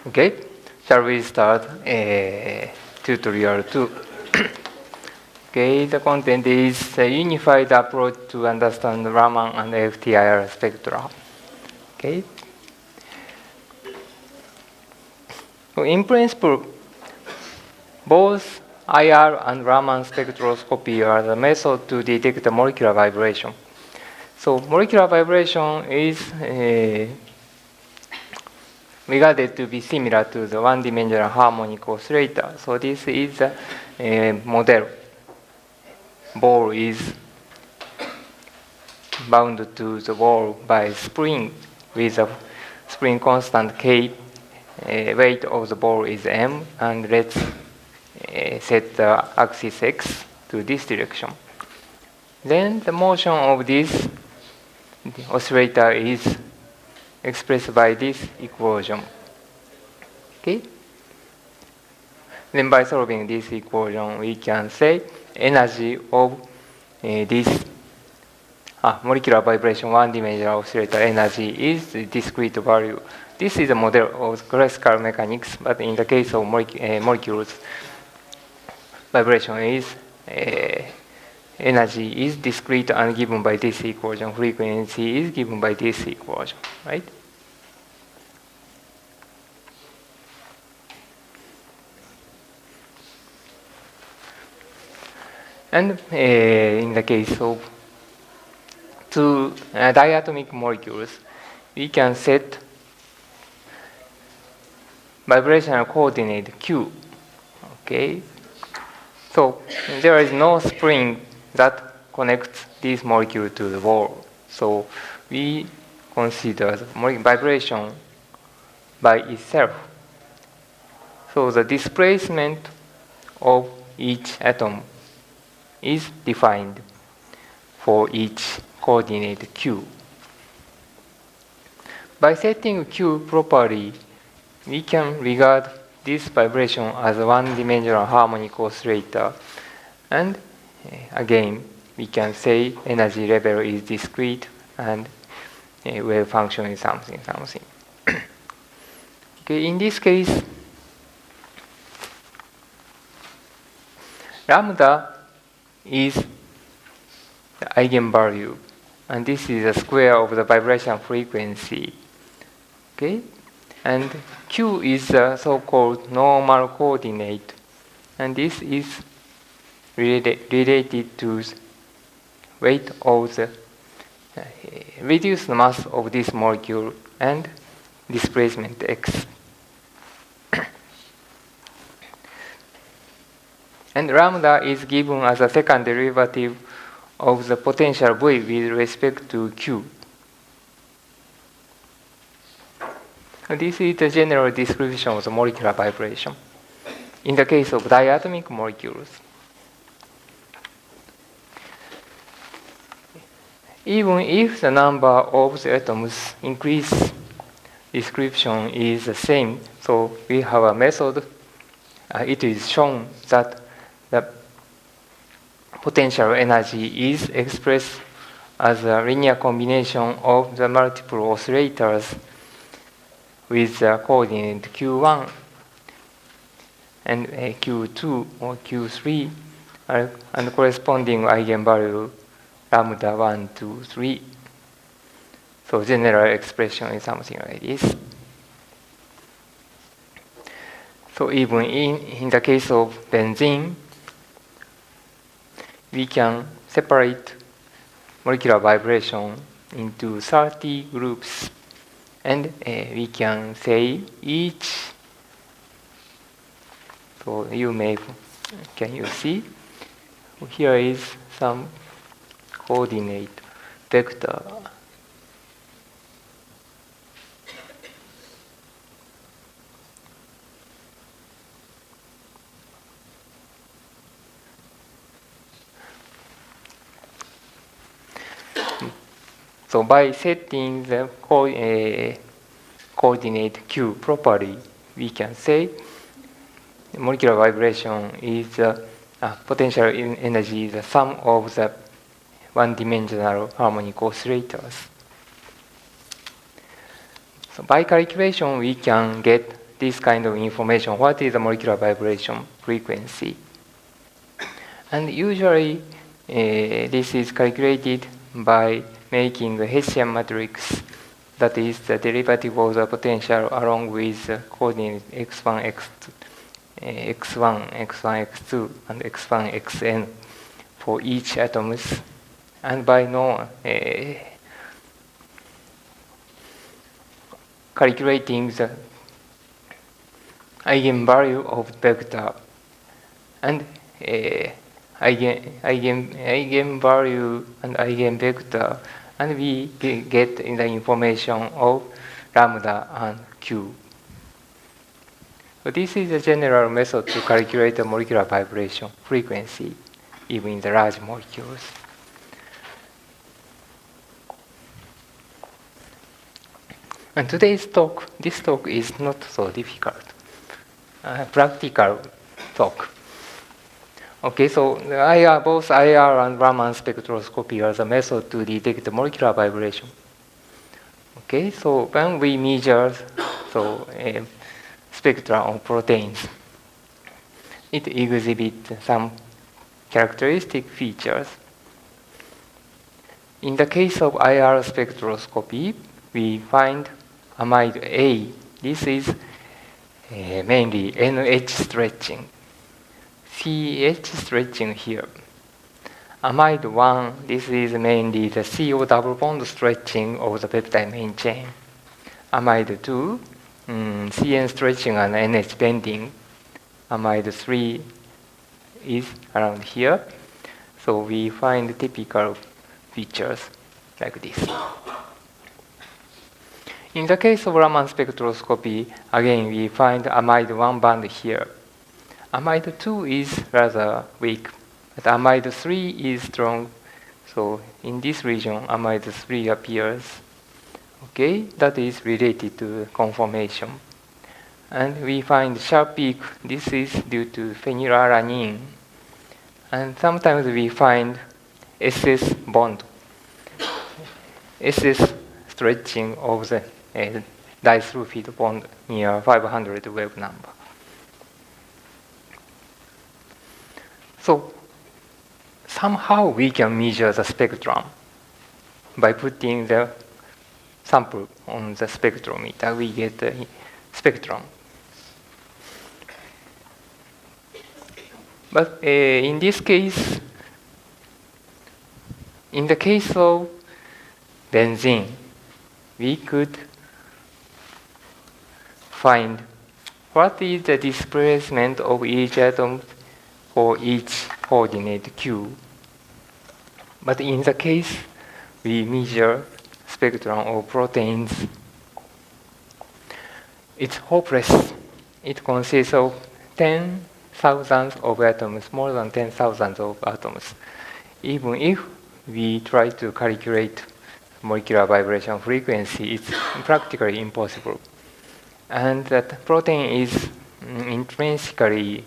Okay, shall we start tutorial 2? Okay, the content is a unified approach to understand Raman and FT-IR spectra. Okay. So in principle, both IR and Raman spectroscopy are the method to detect molecular vibration. So molecular vibration is regarded to be similar to the one-dimensional harmonic oscillator. So this is a model. Ball is bound to the wall by spring with a spring constant K. Weight of the ball is M, and let's set the axis X to this direction. Then the motion of this oscillator is expressed by this equation. Okay? Then by solving this equation, we can say energy of this molecular vibration one-dimensional oscillator energy is the discrete value. This is a model of classical mechanics, but in the case of molecules, vibration is energy is discrete and given by this equation. Frequency is given by this equation, right? And in the case of two diatomic molecules, we can set vibrational coordinate Q. Okay, so there is no spring that connects this molecule to the wall. So we consider the vibration by itself. So the displacement of each atom is defined for each coordinate Q. By setting Q properly, we can regard this vibration as a one-dimensional harmonic oscillator, and again we can say energy level is discrete and wave function is something. Okay, in this case, lambda is the eigenvalue, and this is the square of the vibration frequency. Okay, and Q is the so-called normal coordinate, and this is related to weight of the reduced mass of this molecule and displacement x. And lambda is given as a second derivative of the potential V with respect to Q. This is the general description of the molecular vibration in the case of diatomic molecules. Even if the number of the atoms increase, description is the same. So we have a method. It is shown that the potential energy is expressed as a linear combination of the multiple oscillators with the coordinate Q1 and Q2 or Q3 and corresponding eigenvalue lambda 1, 2, 3. So general expression is something like this. So even in the case of benzene, we can separate molecular vibration into 30 groups, and we can say each. So can you see? Here is some coordinate vector. So by setting the coordinate Q properly, we can say molecular vibration is potential energy is the sum of the one-dimensional harmonic oscillators. So by calculation, we can get this kind of information. What is the molecular vibration frequency? And usually, this is calculated by making a Hessian matrix, that is the derivative of the potential along with the coordinate x1, x2, x1, x1, x2, and x1, xn for each atoms, and by calculating the eigenvalue of vector and eigenvalue and eigenvector, and we get the information of lambda and q. So this is a general method to calculate the molecular vibration frequency, even in the large molecules. And today's talk, this talk is not so difficult. Practical talk. Okay, so both IR and Raman spectroscopy are the method to detect the molecular vibration. Okay, so when we measure spectra of proteins, it exhibits some characteristic features. In the case of IR spectroscopy, we find amide A. This is mainly NH stretching. CH stretching here. Amide 1, this is mainly the CO double bond stretching of the peptide main chain. Amide 2, CN stretching and NH bending. Amide 3 is around here. So we find typical features like this. In the case of Raman spectroscopy, again we find amide 1 band here. Amide 2 is rather weak, but amide 3 is strong. So in this region, amide 3 appears. Okay, that is related to conformation. And we find sharp peak. This is due to phenylalanine. And sometimes we find SS bond, SS stretching of the disulfide bond near 500 wave number. So somehow we can measure the spectrum by putting the sample on the spectrometer. We get the spectrum. But in this case, in the case of benzene, we could find what is the displacement of each atom for each coordinate q. But in the case we measure spectrum of proteins, it's hopeless. It consists of 10,000 of atoms, more than 10,000 of atoms. Even if we try to calculate molecular vibration frequency, it's practically impossible. And that protein is intrinsically,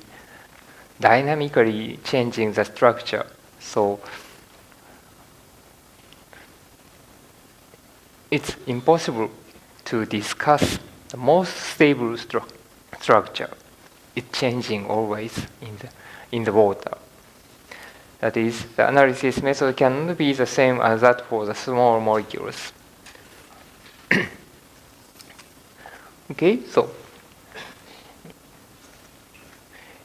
dynamically changing the structure. So it's impossible to discuss the most stable structure. It's changing always in the water. That is, the analysis method cannot be the same as that for the small molecules. Okay, so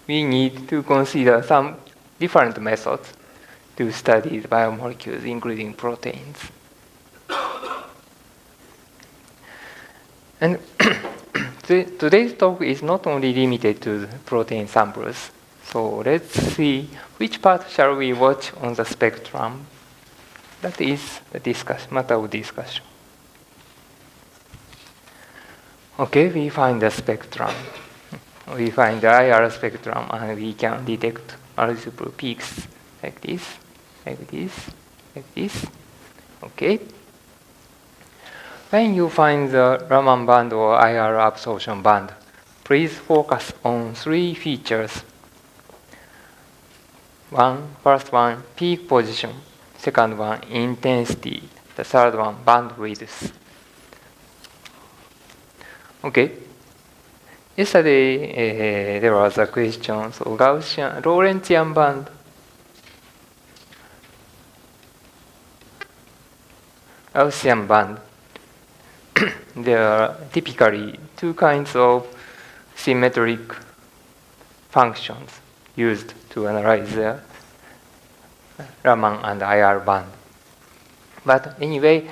we need to consider some different methods to study the biomolecules, including proteins. And today's talk is not only limited to the protein samples. So let's see which part shall we watch on the spectrum. That is the matter of discussion. Okay, we find the spectrum. We find the IR spectrum, and we can detect multiple peaks like this, like this, like this. Okay. When you find the Raman band or IR absorption band, please focus on three features. First one, peak position. Second one, intensity. The third one, bandwidth. Okay. Yesterday, there was a question. So Gaussian, Lorentzian band. Gaussian band. There are typically two kinds of symmetric functions used to analyze the Raman and IR band. But anyway,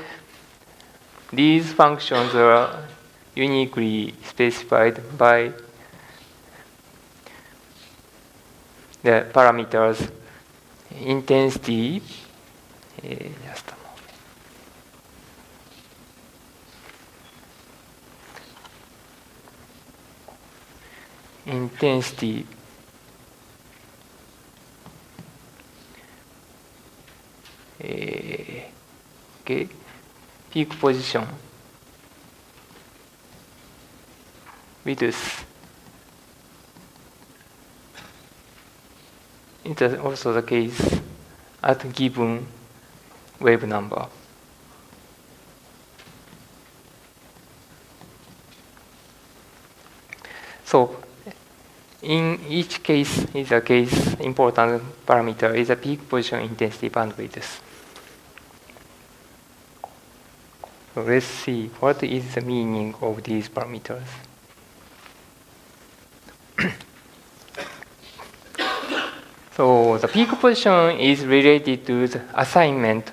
these functions are uniquely specified by the parameters intensity, just a moment. Intensity, okay, peak position, width. It is also the case at given wave number. So in each case, important parameter is a peak position intensity bandwidth. So let's see what is the meaning of these parameters. So the peak position is related to the assignment.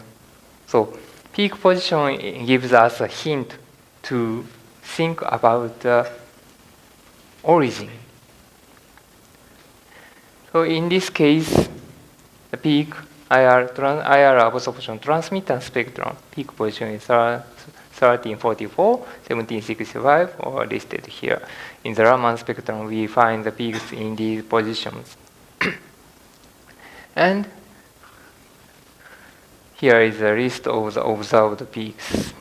So peak position gives us a hint to think about the origin. So in this case, the peak IR absorption transmittance spectrum peak position is 1344, 1765, or listed here. In the Raman spectrum, we find the peaks in these positions. And here is a list of the observed peaks.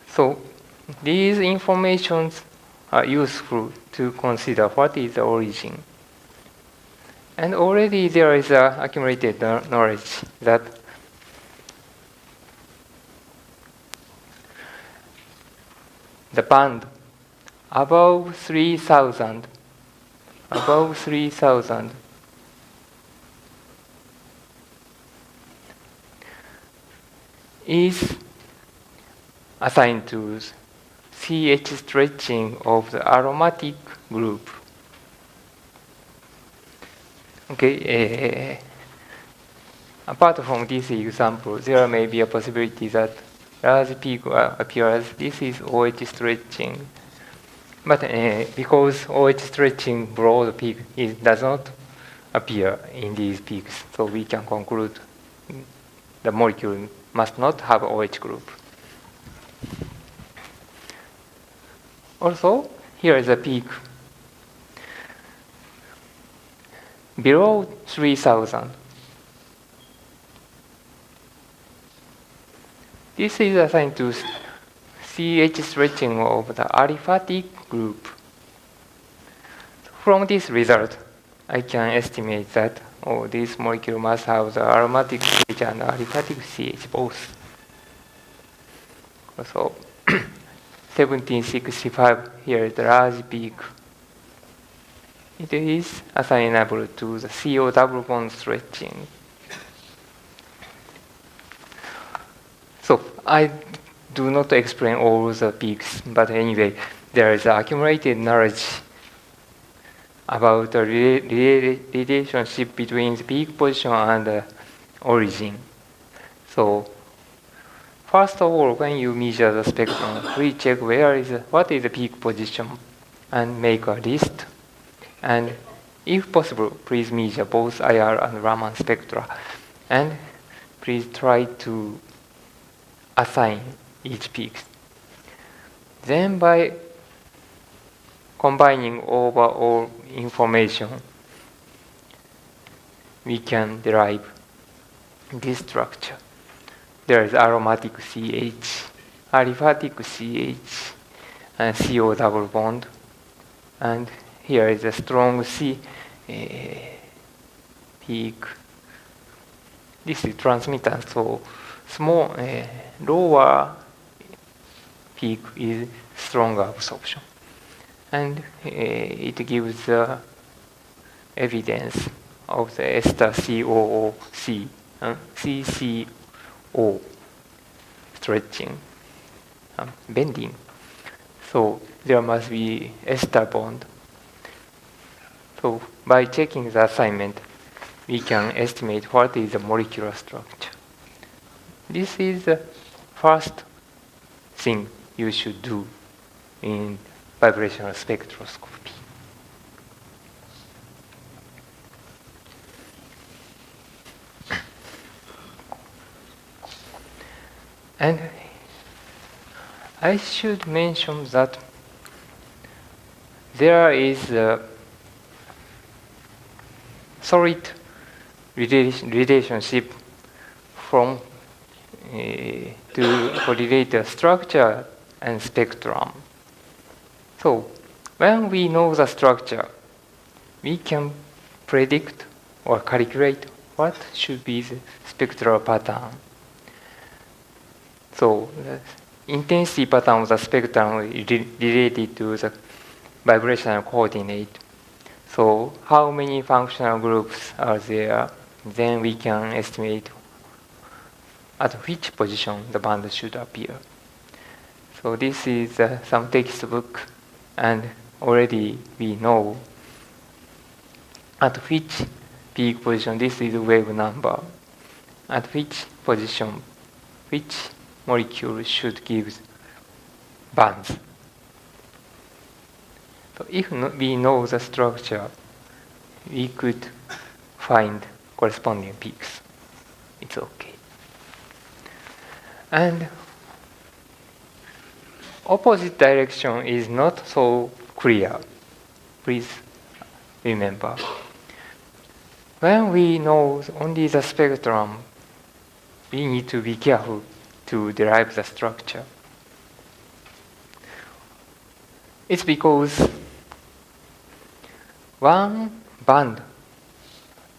So these informations are useful to consider what is the origin. And already there is accumulated knowledge that the band above 3,000 is assigned to CH stretching of the aromatic group. Okay, apart from this example, there may be a possibility that large peak appears. This is OH stretching. But because OH stretching broad peak does not appear in these peaks, so we can conclude the molecule must not have OH group. Also, here is a peak below 3,000. This is assigned to CH stretching of the aliphatic group. From this result, I can estimate that this molecule must have the aromatic CH and aliphatic CH both. So 1765, here is the large peak. It is assignable to the CO double bond stretching. So I do not explain all the peaks, but anyway, there is accumulated knowledge about the relationship between the peak position and the origin. So first of all, when you measure the spectrum, we check what is the peak position and make a list. And if possible, please measure both IR and Raman spectra. And please try to assign each peak. Then by combining overall information, we can derive this structure. There is aromatic CH, aliphatic CH, and CO double bond. And here is a strong C peak. This is transmittance, so small, lower peak is stronger absorption. And it gives the evidence of the ester COOC, CCO stretching, bending. So there must be ester bond. So by checking the assignment, we can estimate what is the molecular structure. This is the first thing you should do in vibrational spectroscopy. And I should mention that there is a solid relationship from to correlate the structure and spectrum. So when we know the structure, we can predict or calculate what should be the spectral pattern. So the intensity pattern of the spectrum is related to the vibrational coordinate. So how many functional groups are there? Then we can estimate at which position the band should appear. So this is some textbook, and already we know at which peak position, this is wave number, at which position, which molecule should give bands. So if we know the structure, we could find corresponding peaks. It's okay. And opposite direction is not so clear. Please remember. When we know only the spectrum, we need to be careful to derive the structure. It's because one band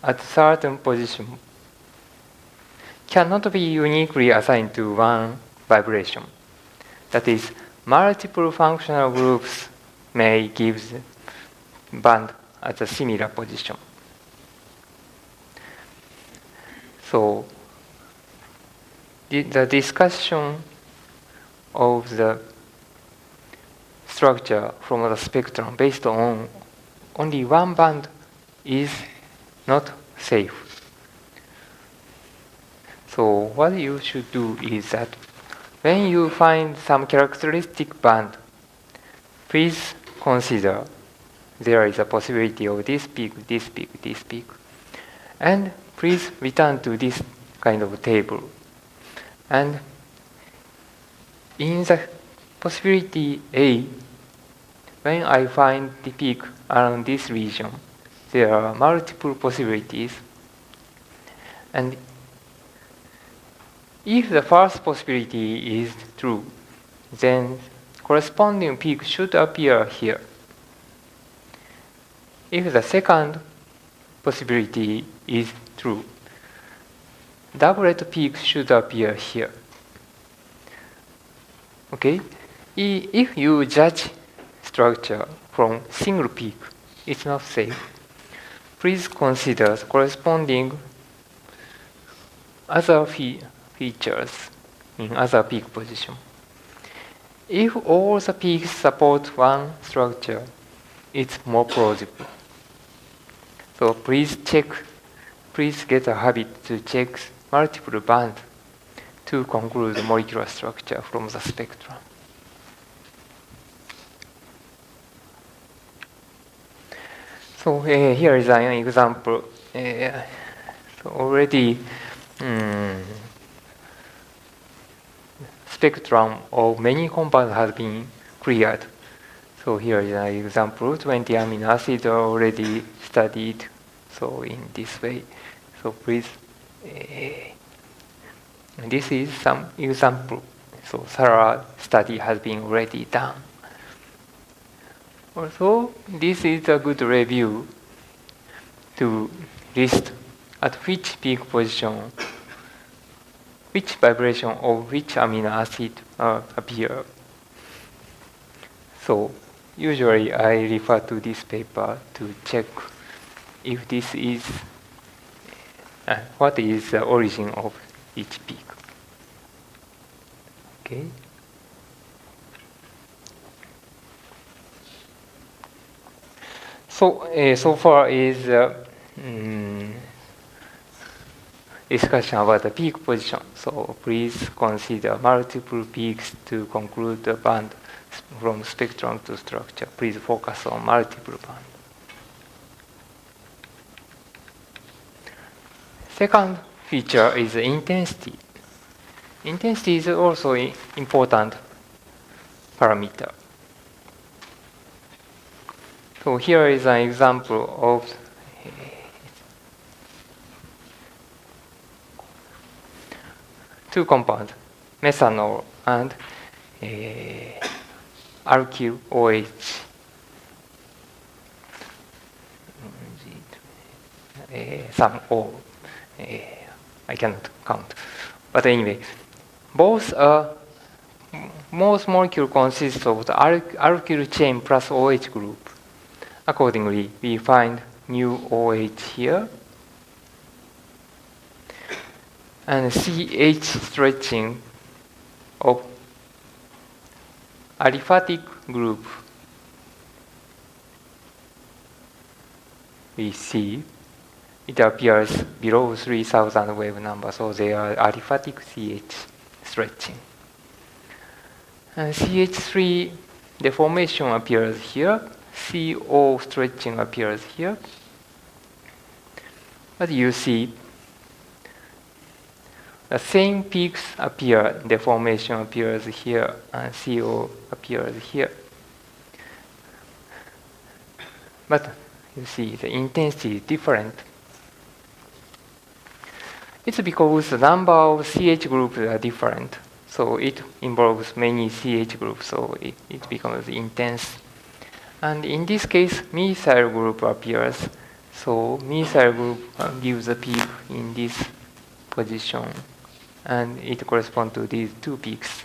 at certain position cannot be uniquely assigned to one vibration. That is, multiple functional groups may give the band at a similar position. So the discussion of the structure from the spectrum based on only one band is not safe. So what you should do is that when you find some characteristic band, please consider there is a possibility of this peak, this peak, this peak. And please return to this kind of table. And in the possibility A, when I find the peak around this region, there are multiple possibilities. And if the first possibility is true, then corresponding peak should appear here. If the second possibility is true, doublet peak should appear here. Okay? If you judge structure from single peak, it's not safe. Please consider the corresponding other features in other peak position. If all the peaks support one structure, it's more plausible. So please get a habit to check multiple bands to conclude the molecular structure from the spectrum. So here is an example. So already spectrum of many compounds has been cleared. So here is an example. 20 amino acids are already studied. So in this way. So please, this is some example. So thorough study has been already done. Also, this is a good review to list at which peak position, which vibration of which amino acid appear. So usually I refer to this paper to check if this is what is the origin of each peak. Okay. So so far is discussion about the peak position. So please consider multiple peaks to conclude the band from spectrum to structure. Please focus on multiple bands. Second feature is intensity. Intensity is also an important parameter. So here is an example of two compounds, methanol and alkyl OH. Some O. I cannot count. But anyway, both molecule consists of the alkyl chain plus OH group. Accordingly, we find new OH here. And CH stretching of aliphatic group we see. It appears below 3000 wave number, so they are aliphatic CH stretching. And CH3 deformation appears here. CO stretching appears here. But you see, the same peaks appear, deformation appears here, and CO appears here. But you see, the intensity is different. It's because the number of CH groups are different. So it involves many CH groups, so it becomes intense. And in this case, methyl group appears. So methyl group gives a peak in this position. And it corresponds to these two peaks.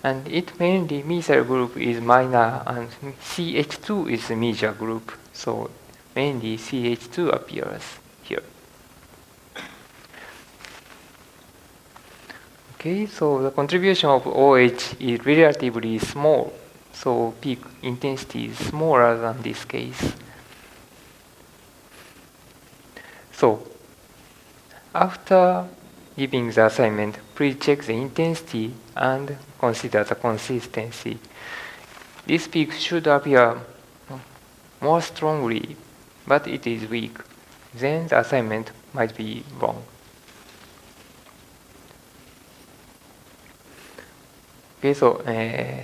And it mainly, methyl group is minor, and CH2 is a major group. So mainly CH2 appears here. Okay, so the contribution of OH is relatively small. So peak intensity is smaller than this case. So after giving the assignment, please check the intensity and consider the consistency. This peak should appear more strongly, but it is weak. Then the assignment might be wrong. Okay, so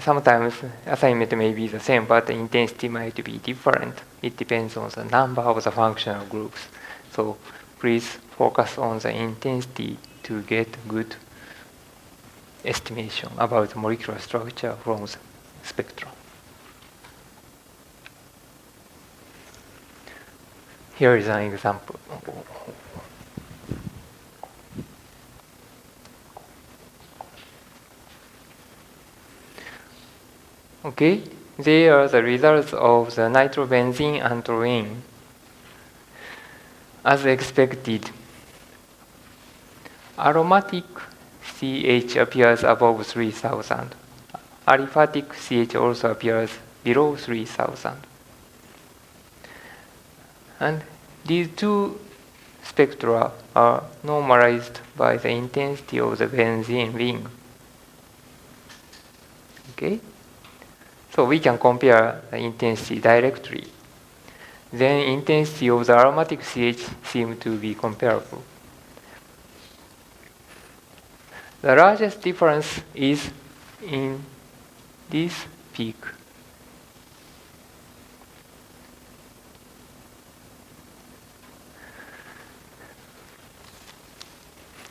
sometimes assignment may be the same, but the intensity might be different. It depends on the number of the functional groups. So please focus on the intensity to get good estimation about the molecular structure from the spectrum. Here is an example. Okay, they are the results of the nitrobenzene and toluene. As expected, aromatic CH appears above 3000. Aliphatic CH also appears below 3000. And these two spectra are normalized by the intensity of the benzene ring. Okay? So we can compare the intensity directly. Then intensity of the aromatic CH seems to be comparable. The largest difference is in this peak.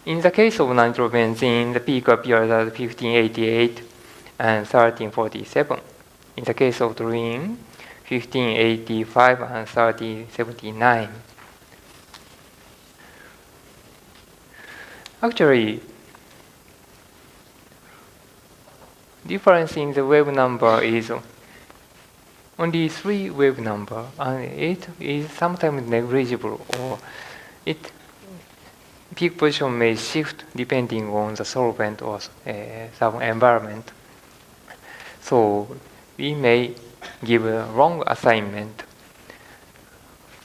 In the case of nitrobenzene, the peak appears at 1588 and 1347. In the case of toluene, 1585 and 1379. Actually, difference in the wave number is only 3 wave number, and it is sometimes negligible, or it peak position may shift depending on the solvent or some environment. So we may give a wrong assignment.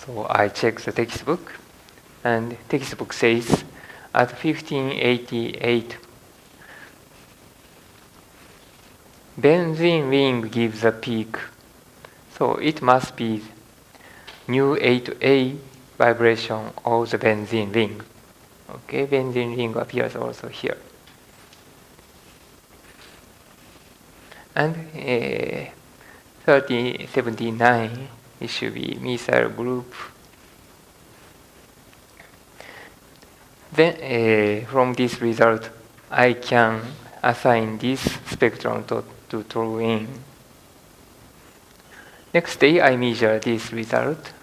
So I check the textbook, and textbook says at 1588, benzene ring gives a peak. So it must be T02 A vibration of the benzene ring. Okay, benzene ring appears also here. And 3079, it should be methyl group. Then from this result, I can assign this spectrum to toluene. Next day, I measure this result.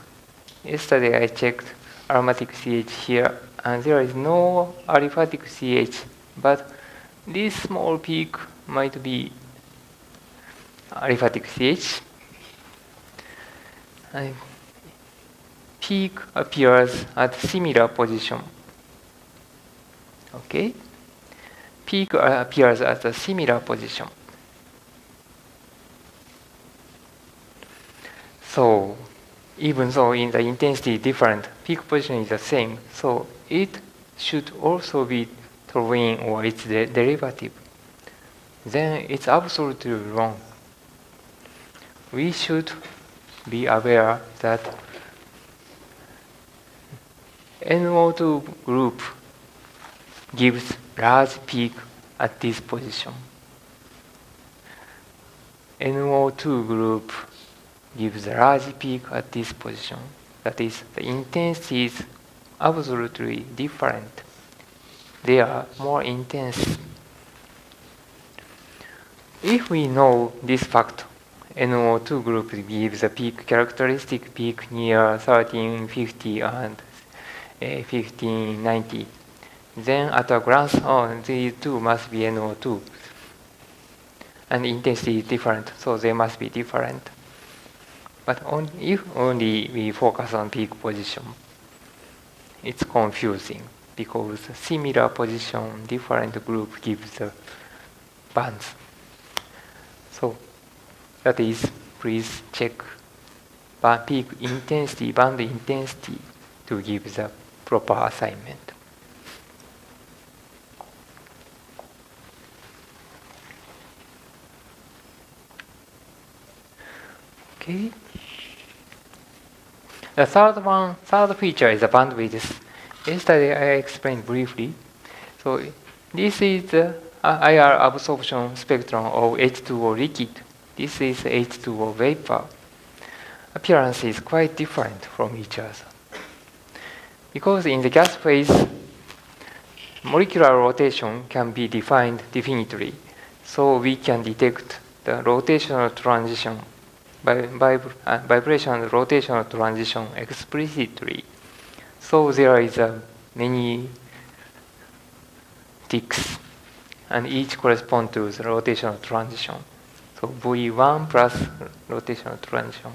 Yesterday, I checked aromatic CH here, and there is no aliphatic CH, but this small peak might be aliphatic CH. And peak appears at similar position. Okay? Peak appears at a similar position. So, even though in the intensity different, peak position is the same, so it should also be toluene or its derivative. Then it's absolutely wrong. We should be aware that NO2 group gives large peak at this position. NO2 group gives a large peak at this position. That is, the intensity is absolutely different. They are more intense. If we know this fact, NO2 group gives a peak characteristic peak near 1350 and 1590. Then at a glance, these two must be NO2. And intensity is different, so they must be different. But if only we focus on peak position, it's confusing because similar position, different group gives the bands. So that is, please check peak intensity, band intensity to give the proper assignment. Okay. The third feature is the bandwidth. Yesterday I explained briefly. So this is the IR absorption spectrum of H2O liquid. This is H2O vapor. Appearance is quite different from each other. Because in the gas phase, molecular rotation can be defined definitely. So we can detect the rotational transition vibration and rotational transition explicitly. So there is many ticks, and each correspond to the rotational transition. So V1 plus rotational transition.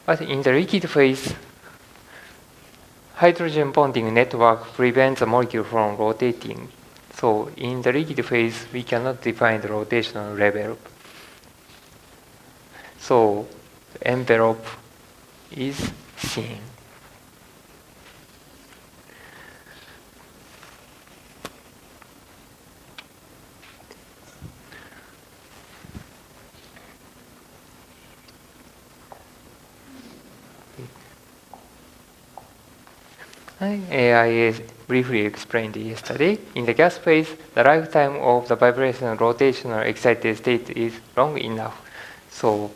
But in the liquid phase, hydrogen bonding network prevents the molecule from rotating. So in the liquid phase, we cannot define the rotational level. So the envelope is seen. I briefly explained yesterday. In the gas phase, the lifetime of the vibration rotational excited state is long enough. So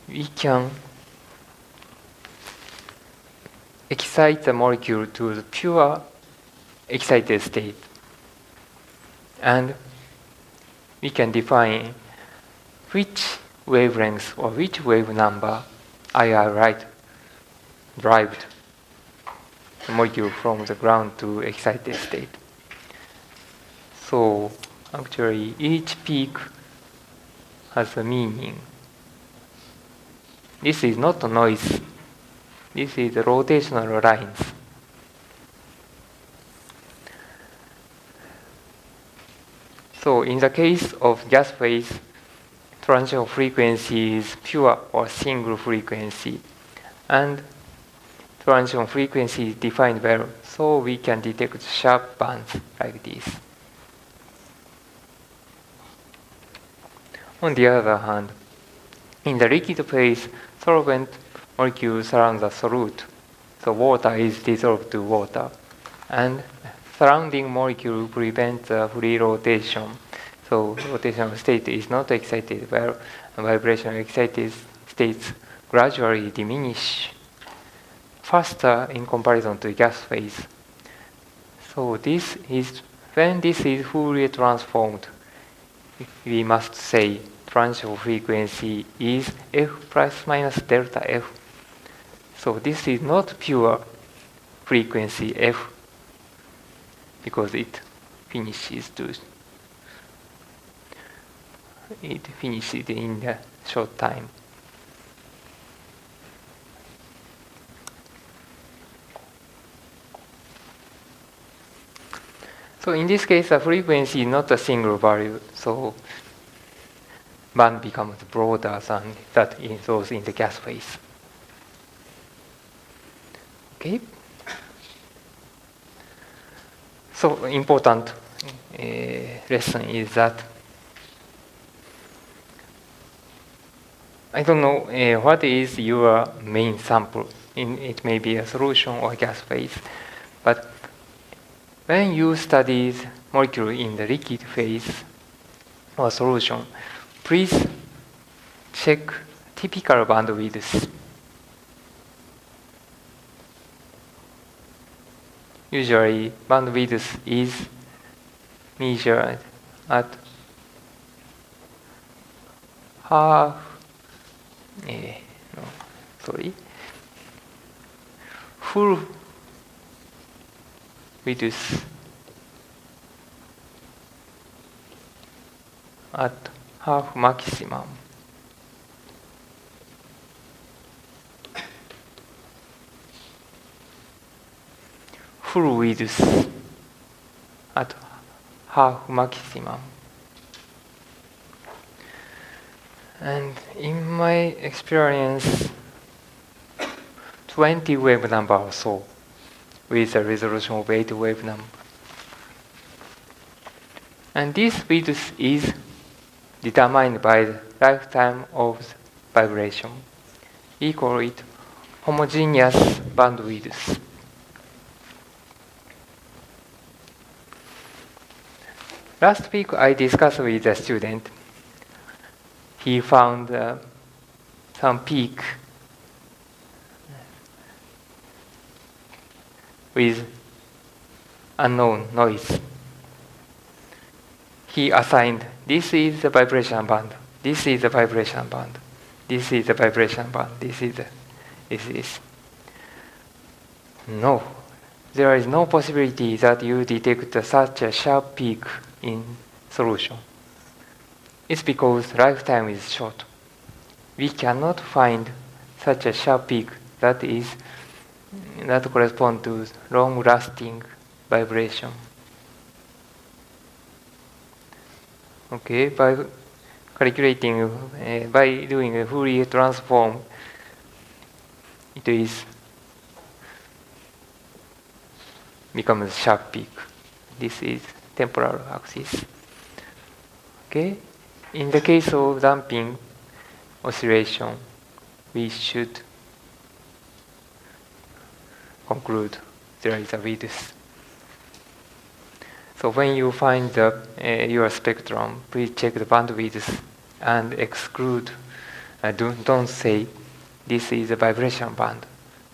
we can excite the molecule to the pure excited state. And we can define which wavelength or which wave number IR right derived the molecule from the ground to excited state. So actually each peak has a meaning. This is not noise. This is rotational lines. So in the case of gas phase, transition frequency is pure or single frequency. And transition frequency is defined well, so we can detect sharp bands like this. On the other hand, in the liquid phase, solvent molecules surround the solute. So water is dissolved to water. And surrounding molecule prevents the free rotation. So rotational state is not excited well, and vibration excited states gradually diminish faster in comparison to gas phase. So this is when this is fully transformed, we must say transition frequency is f plus minus delta f. So this is not pure frequency f because it finishes in a short time. So in this case, the frequency is not a single value, so band becomes broader than that in those in the gas phase. Okay. So important lesson is that I don't know what is your main sample. It may be a solution or gas phase, but when you study molecule in the liquid phase or solution, please check typical bandwidth. Usually, bandwidth is measured at full width at half maximum. Full width at half maximum. And in my experience, 20 wave number or so with a resolution of 8 wave number. And this width is determined by the lifetime of the vibration. We call it homogeneous bandwidth. Last week I discussed with a student. He found some peak with unknown noise. He assigned, this is the vibration band, this is the vibration band, this is the vibration band, this is. No, there is no possibility that you detect such a sharp peak in solution. It's because lifetime is short. We cannot find such a sharp peak that corresponds to long-lasting vibration. Okay, by calculating, by doing a Fourier transform, it becomes sharp peak. This is temporal axis. Okay, in the case of damping oscillation, we should conclude there is a width. So when you find your spectrum, please check the bandwidth and exclude. Don't say this is a vibration band.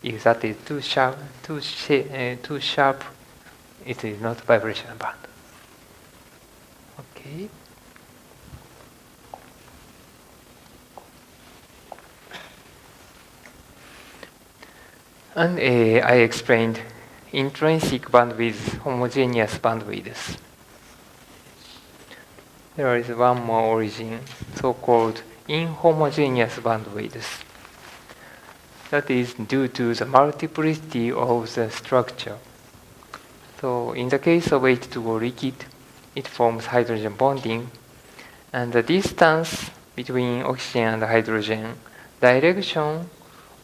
If that is too sharp, it is not vibration band. Okay. And I explained intrinsic bandwidth, homogeneous bandwidth. there is one more origin, so-called inhomogeneous bandwidth. That is due to the multiplicity of the structure. So in the case of H2O liquid, it forms hydrogen bonding, and the distance between oxygen and hydrogen, direction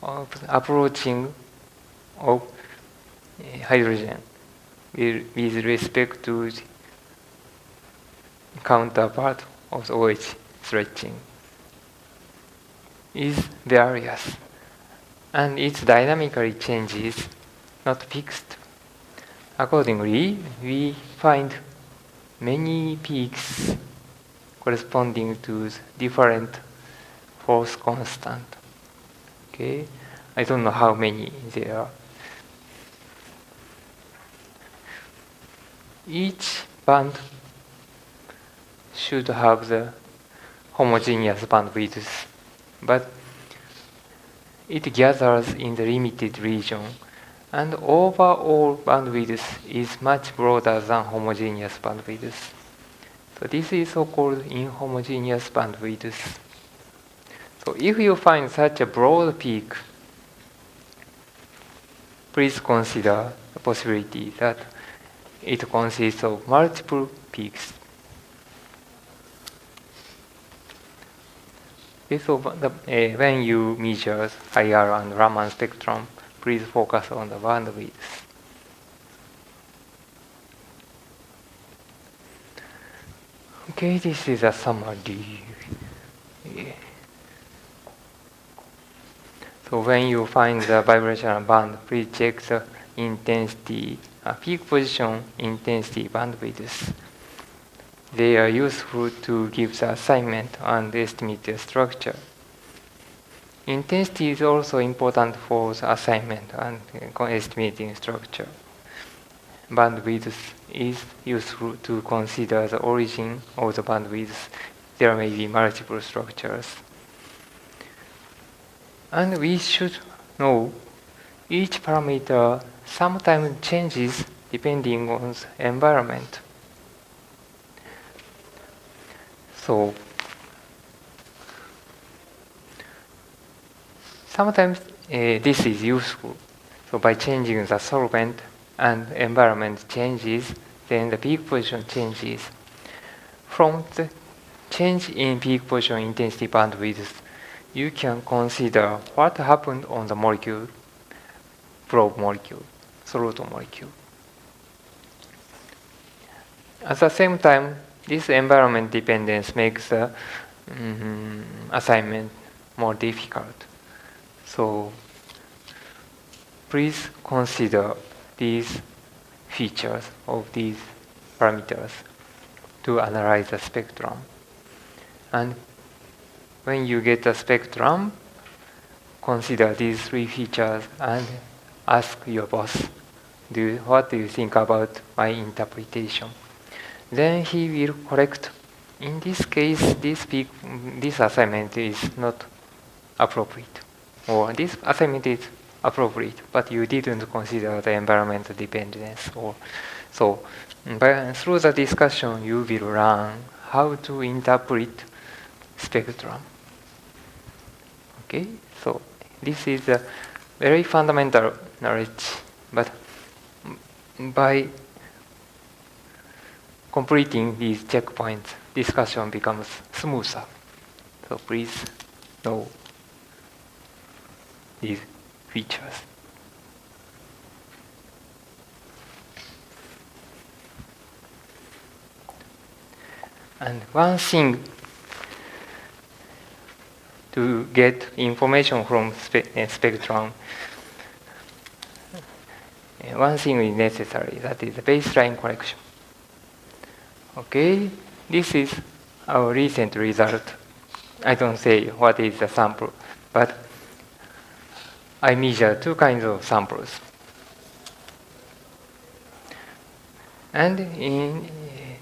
of approaching of hydrogen with respect to the counterpart of the OH stretching is various, and it dynamically changes, not fixed. Accordingly, we find many peaks corresponding to different force constant. Okay, I don't know how many there are. Each band should have the homogeneous bandwidth, but it gathers in the limited region, and overall bandwidth is much broader than homogeneous bandwidth. So this is so-called inhomogeneous bandwidth. So if you find such a broad peak, please consider the possibility that it consists of multiple peaks. So when you measure IR and Raman spectrum, please focus on the bandwidth. Okay, this is a summary. So when you find the vibrational band, please check the intensity, peak position, intensity, bandwidth. They are useful to give the assignment and estimate the structure. Intensity is also important for the assignment and estimating structure. Bandwidth is useful to consider the origin of the bandwidth. There may be multiple structures. And we should know each parameter sometimes changes depending on the environment. So sometimes this is useful. So by changing the solvent and environment changes, then the peak position changes. From the change in peak position intensity bandwidth, you can consider what happened on the molecule, probe molecule, solute molecule. At the same time, this environment dependence makes the assignment more difficult. So please consider these features of these parameters to analyze the spectrum. And when you get the spectrum, consider these three features and ask your boss, what do you think about my interpretation? Then he will correct. In this case, this assignment is not appropriate, or this assignment is appropriate, but you didn't consider the environmental dependence. Or so, through the discussion, you will learn how to interpret spectrum. Okay, so this is a very fundamental knowledge, but by completing these checkpoints, discussion becomes smoother. So please know these features. And one thing to get information from spectrum, one thing is necessary, that is the baseline collection. Okay, this is our recent result. I don't say what is the sample, but I measure two kinds of samples. And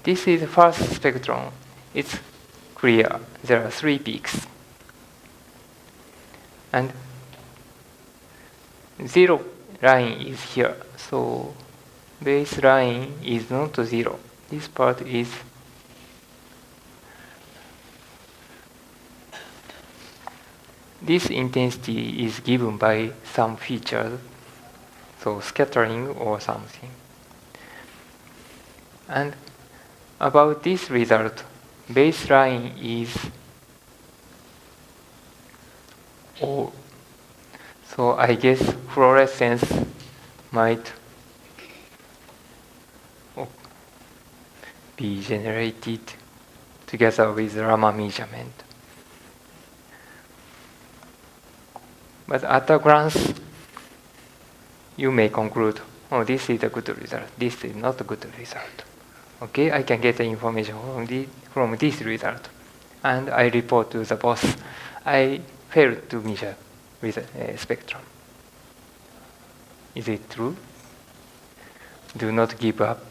this is the first spectrum. It's clear. There are three peaks. And zero line is here. So baseline is not zero. This part is this intensity is given by some features, so scattering or something. And about this result, baseline is O. So I guess fluorescence might be generated together with Raman measurement. But at a glance, you may conclude, oh, this is a good result, this is not a good result. Okay, I can get the information from this result. And I report to the boss, I failed to measure with a spectrum. Is it true? Do not give up.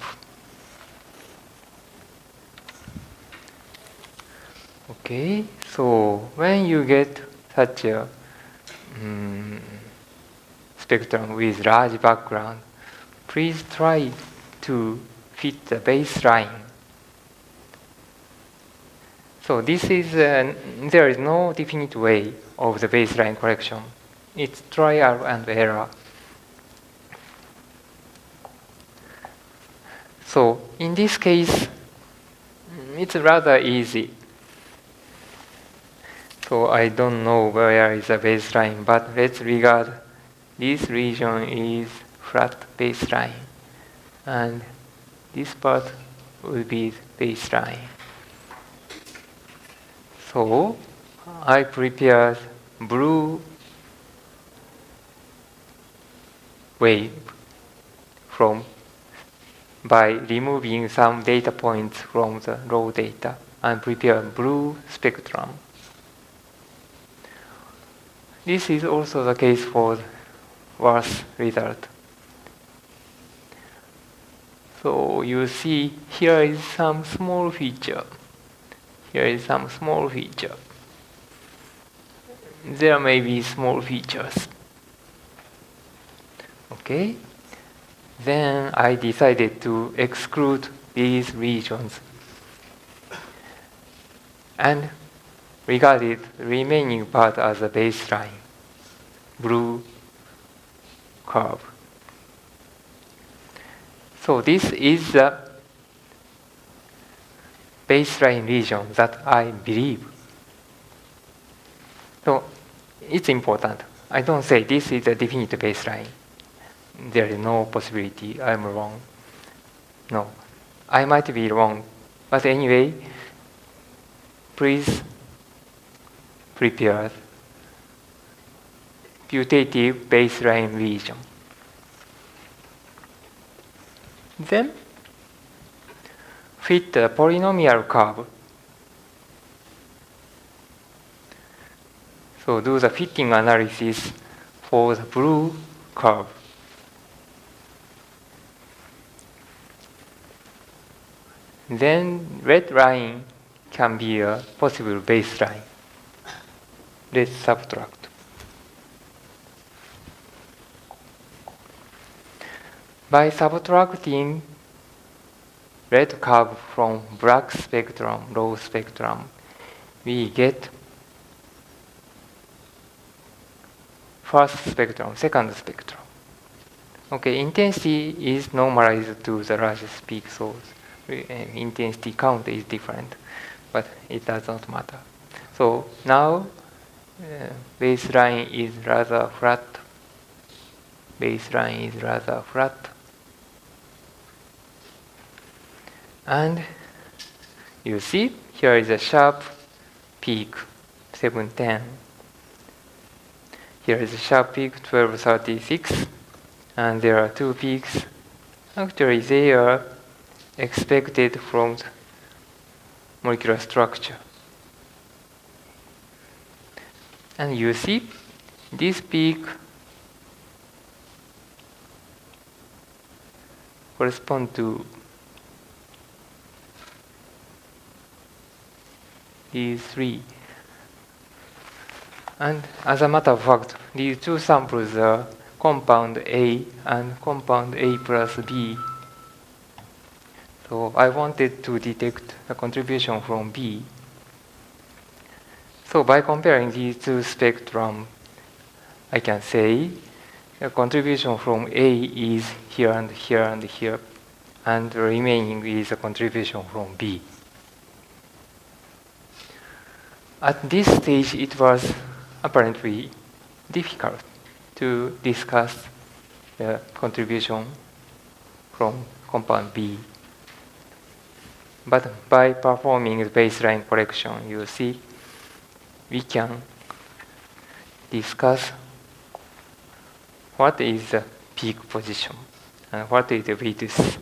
Okay, so when you get such a spectrum with large background, please try to fit the baseline. So this is, there is no definite way of the baseline correction. It's trial and error. So in this case, it's rather easy. So I don't know where is the baseline, but let's regard this region is flat baseline, and this part will be baseline. So I prepared blue wave by removing some data points from the raw data and prepare blue spectrum. This is also the case for worse result. So you see here is some small feature. Here is some small feature. There may be small features. Okay? Then I decided to exclude these regions and regarded the remaining part as a baseline, blue curve. So this is the baseline region that I believe. So it's important. I don't say this is a definite baseline. There is no possibility I'm wrong. No, I might be wrong. But anyway, please prepare putative baseline region. Then fit the polynomial curve. So do the fitting analysis for the blue curve. Then red line can be a possible baseline. Let's subtract. By subtracting red curve from black spectrum, low spectrum, we get first spectrum, second spectrum. Okay, intensity is normalized to the largest peak source. Intensity count is different, but it does not matter. So now baseline is rather flat. Baseline is rather flat. And you see, here is a sharp peak, 710. Here is a sharp peak, 1236. And there are two peaks. Actually, they are expected from the molecular structure. And you see, this peak corresponds to these three. And as a matter of fact, these two samples are compound A and compound A plus B. So I wanted to detect a contribution from B. So So by comparing these two spectrum, I can say the contribution from A is here and here and here, and the remaining is a contribution from B. At this stage, it was apparently difficult to discuss the contribution from compound B. But by performing the baseline correction, you see, we can discuss what is the peak position, and what is the width,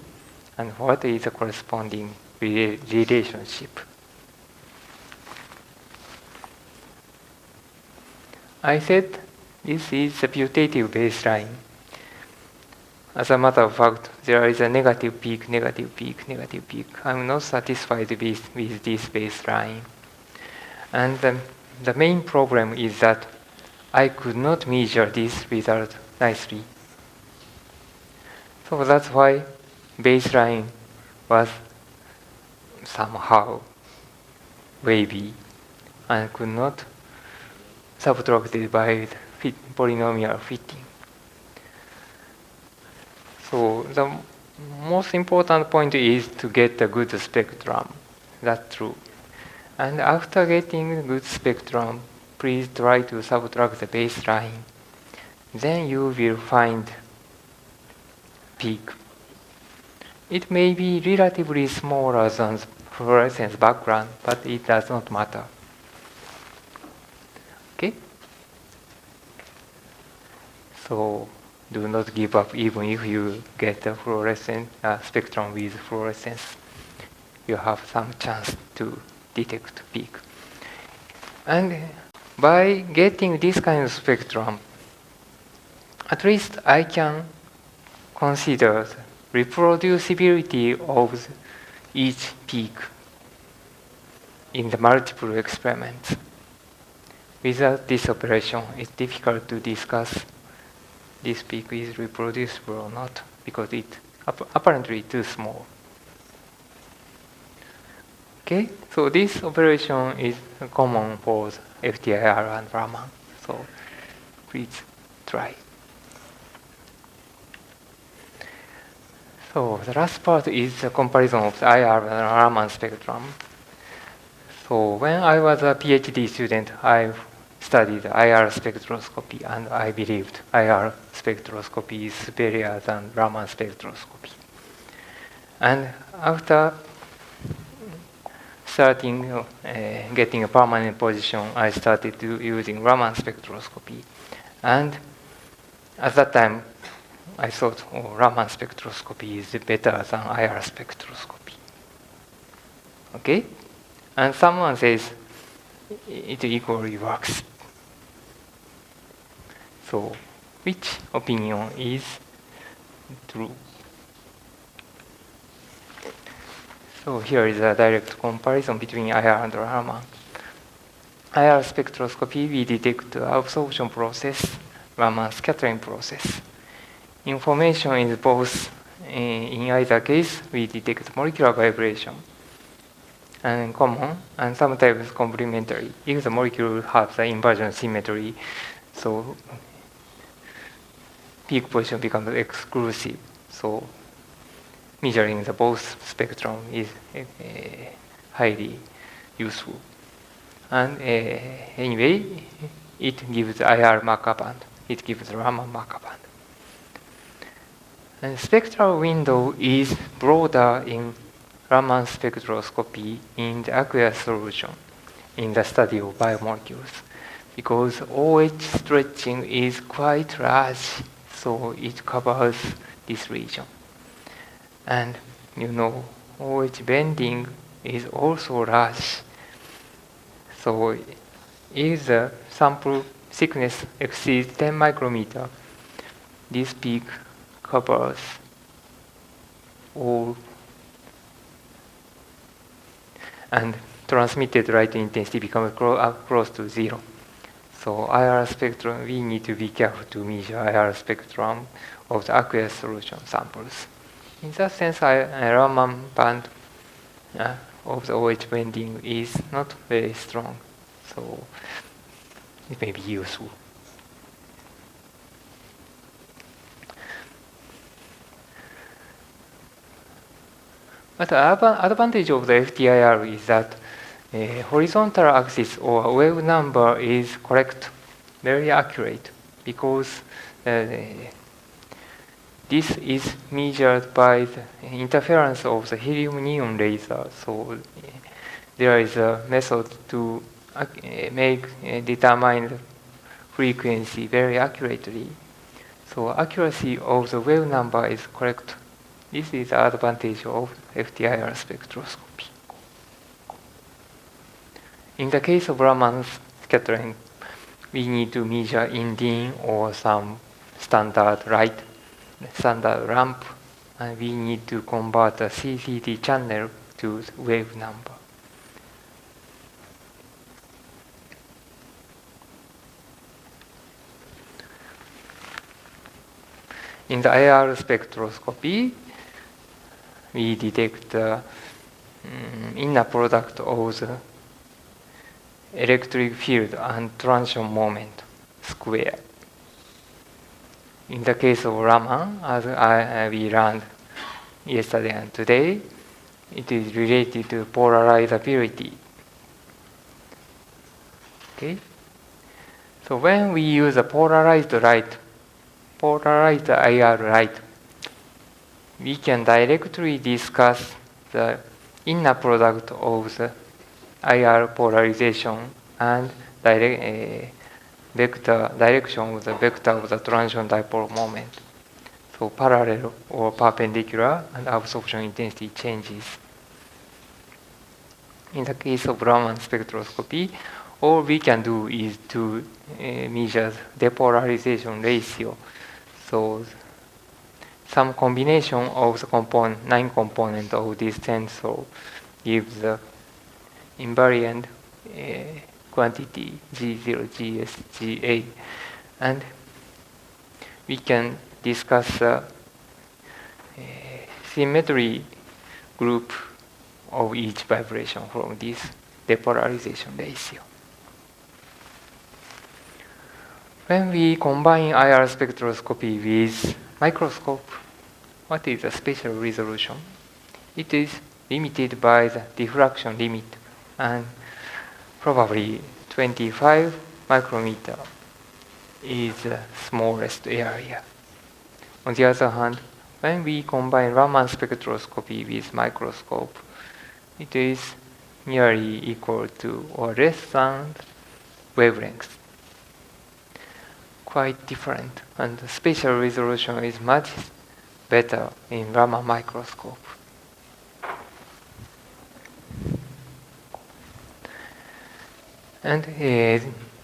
and what is the corresponding relationship. I said this is a putative baseline. As a matter of fact, there is a negative peak, negative peak, negative peak. I'm not satisfied with this baseline. And the main problem is that I could not measure this result nicely. So that's why baseline was somehow wavy and could not subtracted by polynomial fitting. So the most important point is to get a good spectrum. That's true. And after getting a good spectrum, please try to subtract the baseline. Then you will find peak. It may be relatively smaller than the fluorescence background, but it does not matter. Okay? So do not give up even if you get a fluorescent spectrum with fluorescence. You have some chance to detect peak. And by getting this kind of spectrum, at least I can consider the reproducibility of each peak in the multiple experiments. Without this operation, it's difficult to discuss this peak is reproducible or not, because it's apparently too small. Okay, so this operation is common for FT-IR and Raman. So please try. So the last part is the comparison of the IR and Raman spectrum. So when I was a PhD student, I studied IR spectroscopy, and I believed IR spectroscopy is superior than Raman spectroscopy. And after starting getting a permanent position, I started using Raman spectroscopy. And at that time, I thought, oh, Raman spectroscopy is better than IR spectroscopy. Okay? And someone says it equally works. So, which opinion is true? So here is a direct comparison between IR and Raman. IR spectroscopy, we detect the absorption process, Raman scattering process. Information is both, in either case, we detect molecular vibration, and common, and sometimes complementary. If the molecule has the inversion symmetry, so peak position becomes exclusive. So measuring the both spectrum is highly useful. And anyway, it gives IR marker band. It gives Raman marker band. And spectral window is broader in Raman spectroscopy in the aqueous solution in the study of biomolecules, because OH stretching is quite large, so it covers this region. And you know, OH bending is also large. So if the sample thickness exceeds 10 micrometer, this peak covers all, and transmitted light intensity becomes close to 0. So IR spectrum, we need to be careful to measure IR spectrum of the aqueous solution samples. In that sense, Raman band of the OH bending is not very strong. So it may be useful. But the advantage of the FT-IR is that horizontal axis or wave number is correct, very accurate, because this is measured by the interference of the helium neon laser. So there is a method to determine the frequency very accurately. So accuracy of the wave number is correct. This is the advantage of FT-IR spectroscopy. In the case of Raman scattering, we need to measure indium or some standard lamp, and we need to convert the CCD channel to wave number. In the IR spectroscopy, we detect the inner product of the electric field and transition moment square. In the case of Raman, as we learned yesterday and today, it is related to polarizability. Okay? So when we use a polarized IR light, we can directly discuss the inner product of the IR polarization and direction of the vector of the transition dipole moment. So parallel or perpendicular and absorption intensity changes. In the case of Raman spectroscopy, all we can do is to measure depolarization ratio. So some combination of the 9 components of this tensor gives the invariant quantity G0, GS, GA, and we can discuss the symmetry group of each vibration from this depolarization ratio. When we combine IR spectroscopy with microscope, what is the spatial resolution? It is limited by the diffraction limit, and probably 25 micrometer is the smallest area. On the other hand, when we combine Raman spectroscopy with microscope, it is nearly equal to or less than wavelength. Quite different, and the spatial resolution is much better in Raman microscope. And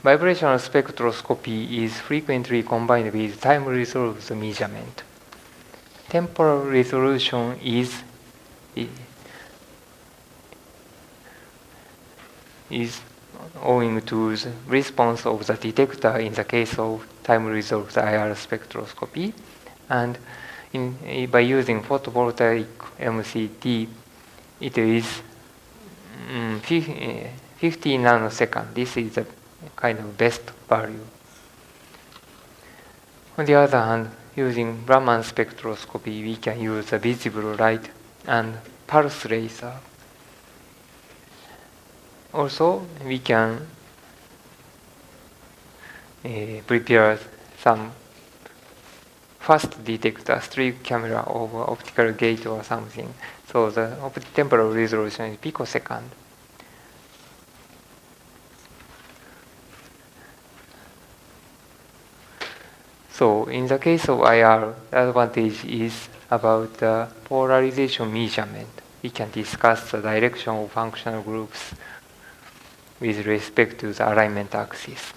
vibrational spectroscopy is frequently combined with time-resolved measurement. Temporal resolution is owing to the response of the detector in the case of time-resolved IR spectroscopy, and by using photovoltaic MCT, it is 50 nanoseconds. This is the kind of best value. On the other hand, using Raman spectroscopy, we can use the visible light and pulse laser. Also, we can prepare some fast detector, strip camera over optical gate or something. So the temporal resolution is picosecond. So in the case of IR, the advantage is about the polarization measurement. We can discuss the direction of functional groups with respect to the alignment axis.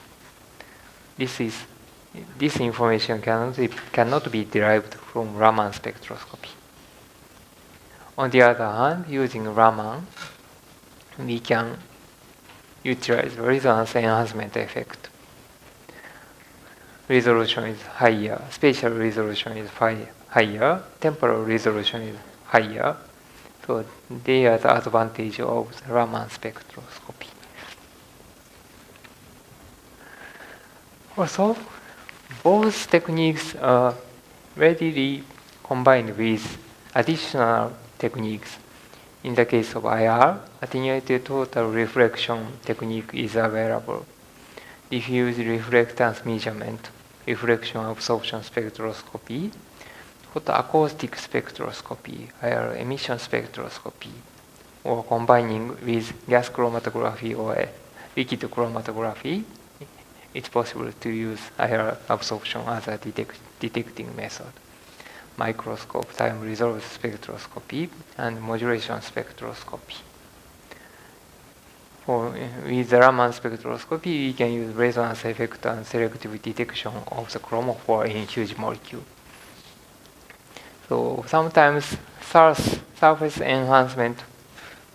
This information cannot be derived from Raman spectroscopy. On the other hand, using Raman, we can utilize resonance enhancement effect. Resolution is higher, spatial resolution is higher, temporal resolution is higher. So they are the advantage of the Raman spectroscopy. Also, both techniques are readily combined with additional techniques. In the case of IR, attenuated total reflection technique is available. Diffuse reflectance measurement, reflection absorption spectroscopy, photoacoustic spectroscopy, IR emission spectroscopy, or combining with gas chromatography or liquid chromatography, it's possible to use IR absorption as a detecting method. Microscope, time-resolved spectroscopy, and modulation spectroscopy. With the Raman spectroscopy, we can use resonance effect and selective detection of the chromophore in huge molecule. So sometimes surface enhancement,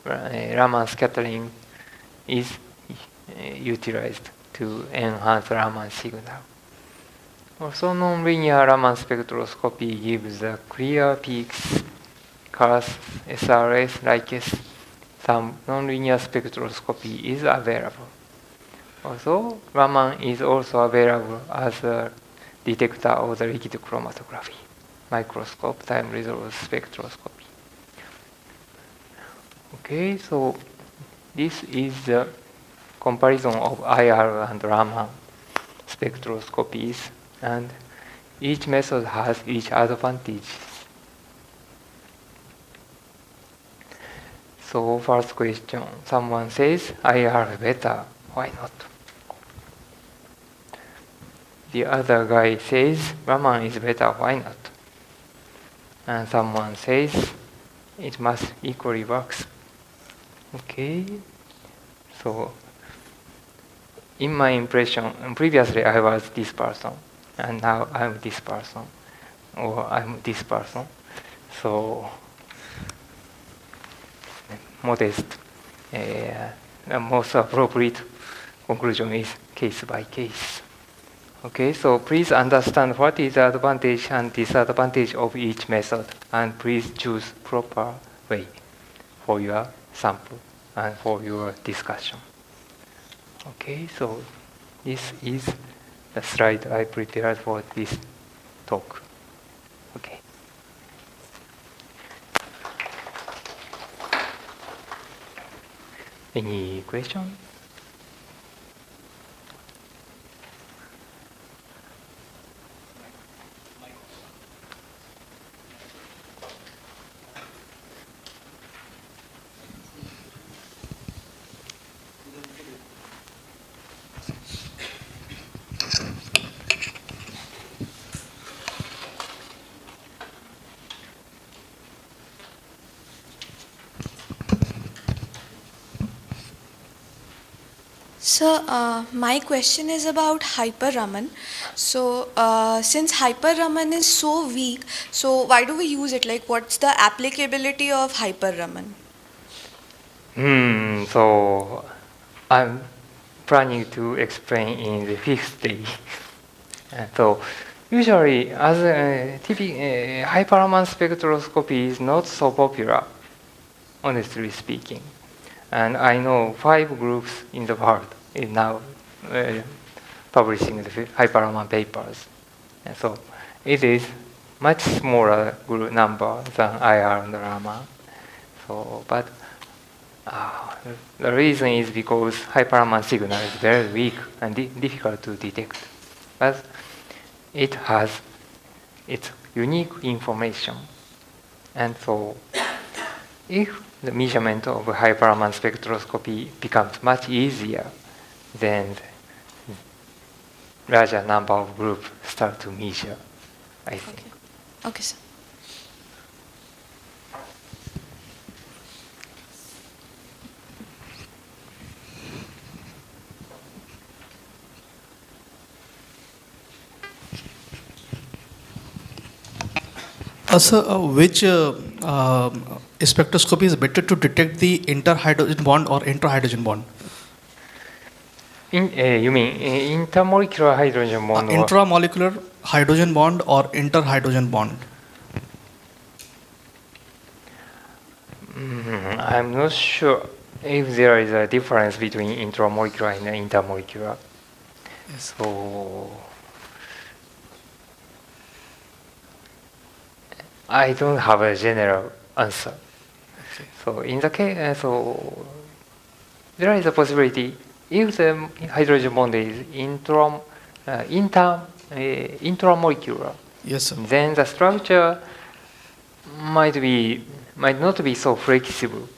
Raman scattering is utilized to enhance Raman signal. Also, nonlinear Raman spectroscopy gives the clear peaks, CARS, SRS, likes. Some nonlinear spectroscopy is available. Also, Raman is also available as a detector of the liquid chromatography, microscope, time-resolved spectroscopy. Okay, so this is the comparison of IR and Raman spectroscopies, and each method has each advantage. So first question, someone says IR better, why not? The other guy says Raman is better, why not? And someone says it must equally works. Okay, so in my impression, previously I was this person, and now I'm this person, or I'm this person. So modest, the most appropriate conclusion is case by case. Okay, so please understand what is the advantage and disadvantage of each method, and please choose proper way for your sample and for your discussion. Okay, so this is the slide I prepared for this talk. Okay. Any question? So, my question is about Hyper-Raman. So, since Hyper-Raman is so weak, so why do we use it? Like, what's the applicability of Hyper-Raman? So I'm planning to explain in the fifth day. So usually, as Hyper-Raman spectroscopy is not so popular, honestly speaking. And I know 5 groups in the world is now publishing the Hyper-Raman papers. And so it is much smaller group number than IR and Raman. So, but the reason is because Hyper-Raman signal is very weak and difficult to detect. But it has its unique information. And so if the measurement of Hyper-Raman spectroscopy becomes much easier, then larger number of groups start to measure, I think. Okay, sir. Sir, which spectroscopy is better to detect the interhydrogen bond or intrahydrogen bond? You mean intermolecular hydrogen bond? Intramolecular hydrogen bond or interhydrogen bond? I'm not sure if there is a difference between intramolecular and intermolecular. Yes. So I don't have a general answer. Okay. So in the case, so there is a possibility if the hydrogen bond is intramolecular, Yes, sir. then the structure might not be so flexible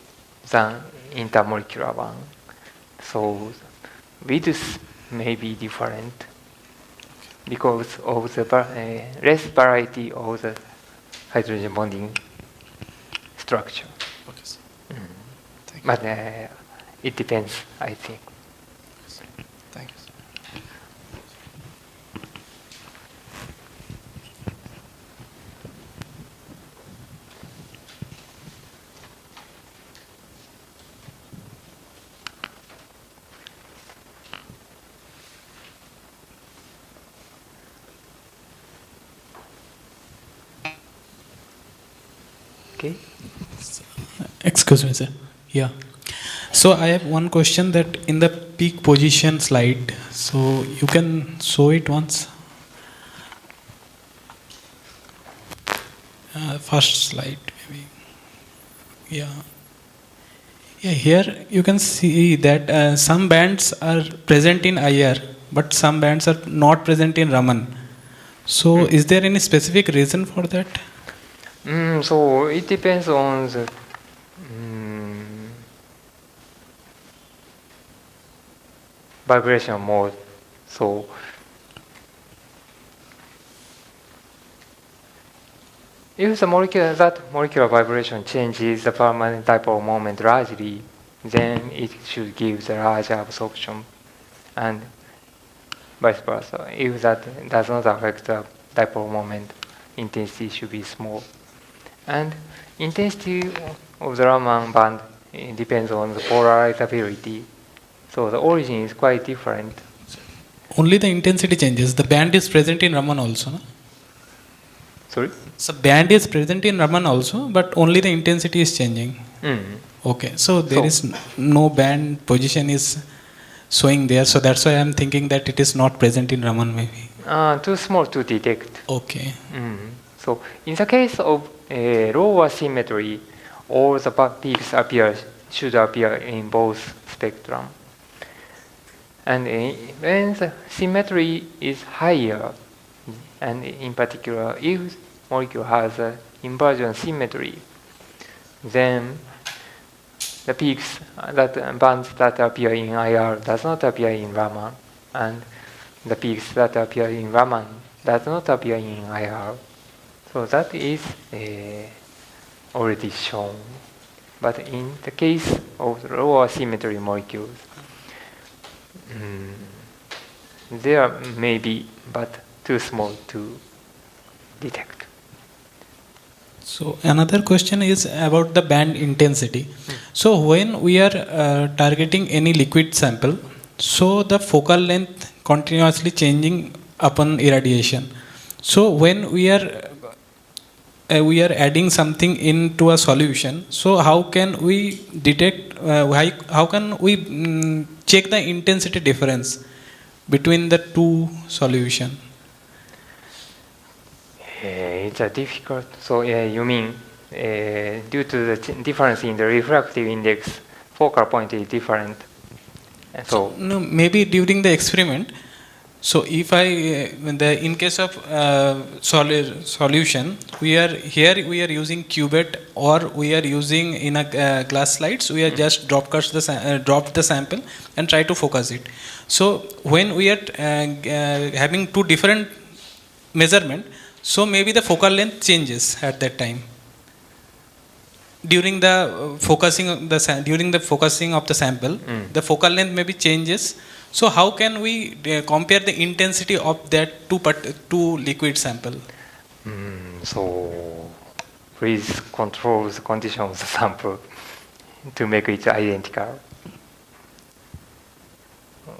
than intermolecular one. So width may be different because of the less variety of the hydrogen bonding structure. Okay, sir. Thank you. But it depends, I think. Thank you, sir. Okay. Excuse me, sir. Yeah. So I have one question that in the peak position slide, so you can show it once. First slide, maybe. Yeah. Yeah, here you can see that some bands are present in IR, but some bands are not present in Raman. So is there any specific reason for that? So it depends on the vibration mode. So if the molecular vibration changes the permanent dipole moment largely, then it should give the large absorption, and vice versa. If that does not affect the dipole moment, intensity should be small. And intensity of the Raman band depends on the polarizability. So the origin is quite different. Only the intensity changes. The band is present in Raman also, no? Sorry? So band is present in Raman also, but only the intensity is changing. Okay, so there is no band position is showing there, so that's why I'm thinking that it is not present in Raman maybe. Too small to detect. Okay. So in the case of lower symmetry, all the peaks should appear in both spectrum. And when the symmetry is higher, and in particular, if molecule has an inversion symmetry, then the peaks bands that appear in IR does not appear in Raman, and the peaks that appear in Raman does not appear in IR. So that is already shown. But in the case of the lower symmetry molecules, there may be, but too small to detect. So another question is about the band intensity. So when we are targeting any liquid sample, so the focal length continuously changing upon irradiation. So when we are adding something into a solution, so how can we detect, how can we check the intensity difference between the two solution? It's a difficult. So you mean due to the difference in the refractive index, focal point is different. And so no, maybe during the experiment. So if in case of solution, we are using cubet, or we are using in a glass slides, we are just dropped the sample and try to focus it. So when we are having two different measurement, so maybe the focal length changes at that time. During the focusing of the sample, the focal length maybe changes. So how can we compare the intensity of that two liquid sample? So please control the condition of the sample to make it identical.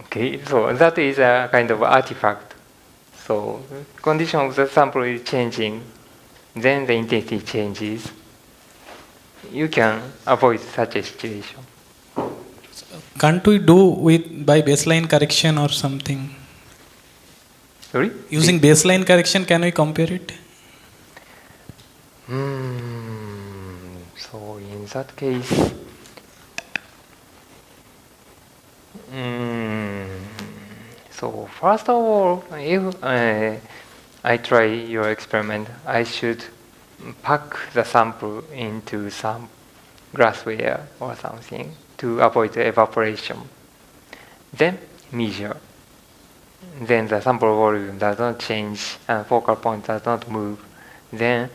Okay, so that is a kind of artifact. So condition of the sample is changing, then the intensity changes. You can avoid such a situation. Can't we do by baseline correction or something? Sorry? Using baseline correction, can we compare it? So in that case, so first of all, if I try your experiment, I should pack the sample into some glassware or something to avoid the evaporation. Then measure. Then the sample volume does not change and focal point does not move. Then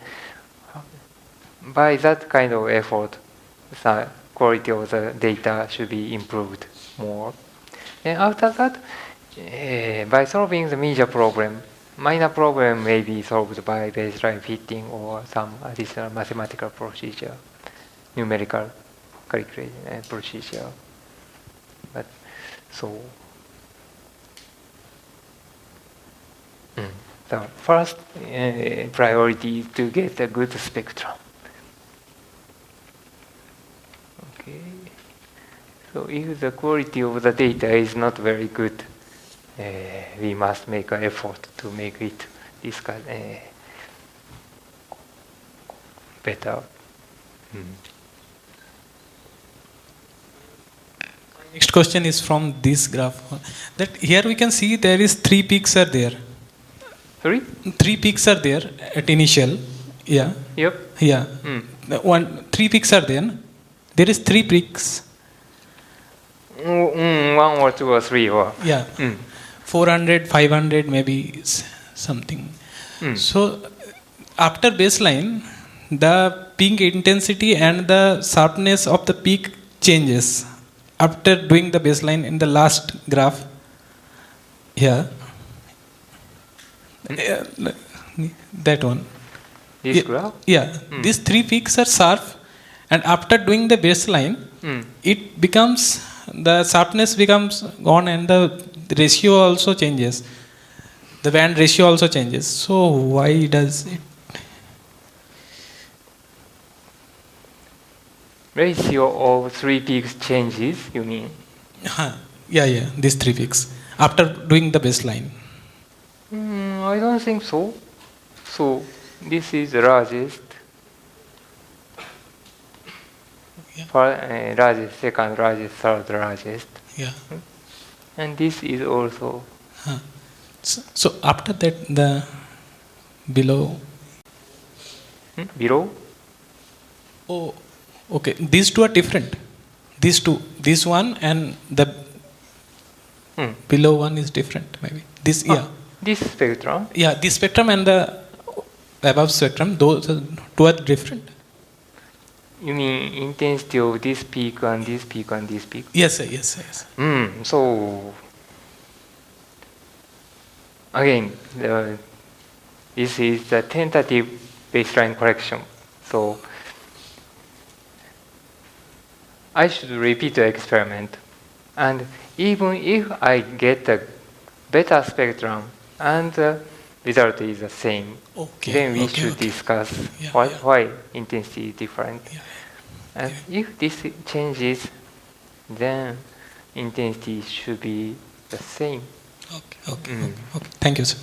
by that kind of effort, the quality of the data should be improved more. And after that, by solving the major problem, minor problem may be solved by baseline fitting or some additional mathematical procedure, numerical calculation procedure. But so the first priority is to get a good spectrum. Okay. So if the quality of the data is not very good, we must make an effort to make it better. Next question is from this graph. That here we can see there is 3 peaks are there. Sorry? 3 peaks are there at initial. Yeah. Yep. Yeah. 3 peaks are there. There is 3 peaks. 1 or 2 or 3 or. Yeah. 400, 500, maybe something. So after baseline, the peak intensity and the sharpness of the peak changes after doing the baseline in the last graph. Yeah. That one. This graph? Yeah. These 3 peaks are sharp, and after doing the baseline, it becomes, the sharpness becomes gone and the ratio also changes. The band ratio also changes. So why does it? Ratio of 3 peaks changes, you mean? Yeah, these 3 peaks. After doing the baseline. I don't think so. So this is the largest. Yeah. Largest, second largest, third largest. Yeah. And this is also. So after that, the below. Below? Oh, okay. These two are different. These two. This one and the below one is different, maybe. This, yeah. This spectrum? Yeah, this spectrum and the above spectrum, those two are different. You mean intensity of this peak and this peak and this peak? Yes, sir, yes. So again, this is the tentative baseline correction. So I should repeat the experiment, and even if I get a better spectrum and the result is the same, then we should discuss why intensity is different. And if this changes, then intensity should be the same. Okay. Thank you, sir.